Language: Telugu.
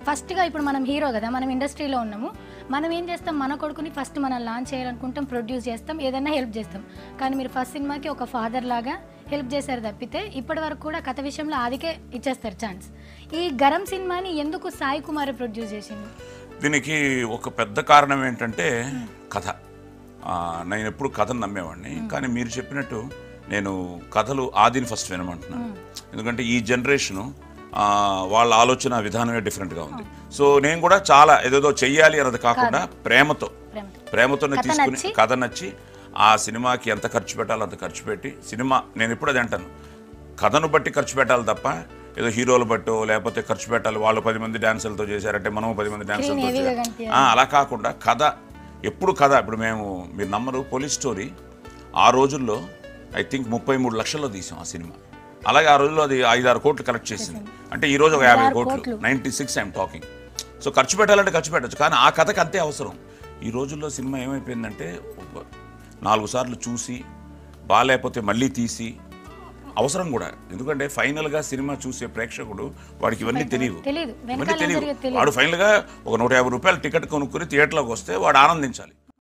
ఫస్ట్గా ఇప్పుడు మనం హీరో కదా, మనం ఇండస్ట్రీలో ఉన్నాము, మనం ఏం చేస్తాం, మన కొడుకుని ఫస్ట్ మనం లాంచ్ చేయాలనుకుంటాం, ప్రొడ్యూస్ చేస్తాం, ఏదైనా హెల్ప్ చేస్తాం. కానీ మీరు ఫస్ట్ సినిమాకి ఒక ఫాదర్ లాగా హెల్ప్ చేశారు తప్పితే ఇప్పటి వరకు కూడా కథ విషయంలో ఆదికే ఇచ్చేస్తారు ఛాన్స్. ఈ గరం సినిమాని ఎందుకు సాయి కుమార్ ప్రొడ్యూస్ చేసింది? దీనికి ఒక పెద్ద కారణం ఏంటంటే కథ. నేను ఎప్పుడు కథను నమ్మేవాడిని, కానీ మీరు చెప్పినట్టు నేను కథలు ఆదిని ఫస్ట్ వినమంటున్నాను. ఎందుకంటే ఈ జనరేషను వాళ్ళ ఆలోచన విధానమే డిఫరెంట్గా ఉంది. సో నేను కూడా చాలా ఏదేదో చెయ్యాలి అన్నది కాకుండా ప్రేమతోనే తీసుకుని కథ నచ్చి ఆ సినిమాకి ఎంత ఖర్చు పెట్టాలో అంత ఖర్చు పెట్టి సినిమా నేను ఎప్పుడు అది అంటాను, కథను బట్టి ఖర్చు పెట్టాలి తప్ప ఏదో హీరోలు బట్టో లేకపోతే ఖర్చు పెట్టాలి, వాళ్ళు 10 మంది డాన్సర్లతో చేశారంటే మనం 10 మంది డాన్సర్లతో చేయాలి అలా కాకుండా కథ ఎప్పుడు కథ. ఇప్పుడు మీరు నమ్మరు, పోలీస్ స్టోరీ ఆ రోజుల్లో ఐ థింక్ 33 లక్షల్లో తీసాం ఆ సినిమా. అలాగే ఆ రోజుల్లో అది 5-6 కోట్లు కలెక్ట్ చేసింది. అంటే ఈ రోజు ఒక 50 కోట్లు, 96 ఐఎమ్ టాకింగ్. సో ఖర్చు పెట్టాలంటే ఖర్చు పెట్టచ్చు, కానీ ఆ కథకి అంతే అవసరం. ఈ రోజుల్లో సినిమా ఏమైపోయిందంటే 4 సార్లు చూసి బాగాలేకపోతే మళ్ళీ తీసి అవసరం కూడా. ఎందుకంటే ఫైనల్గా సినిమా చూసే ప్రేక్షకుడు వాడికి ఇవన్నీ తెలియవు. వాడు ఫైనల్గా ఒక 150 రూపాయల టికెట్ కొనుక్కుని థియేటర్లోకి వస్తే వాడు ఆనందించాలి.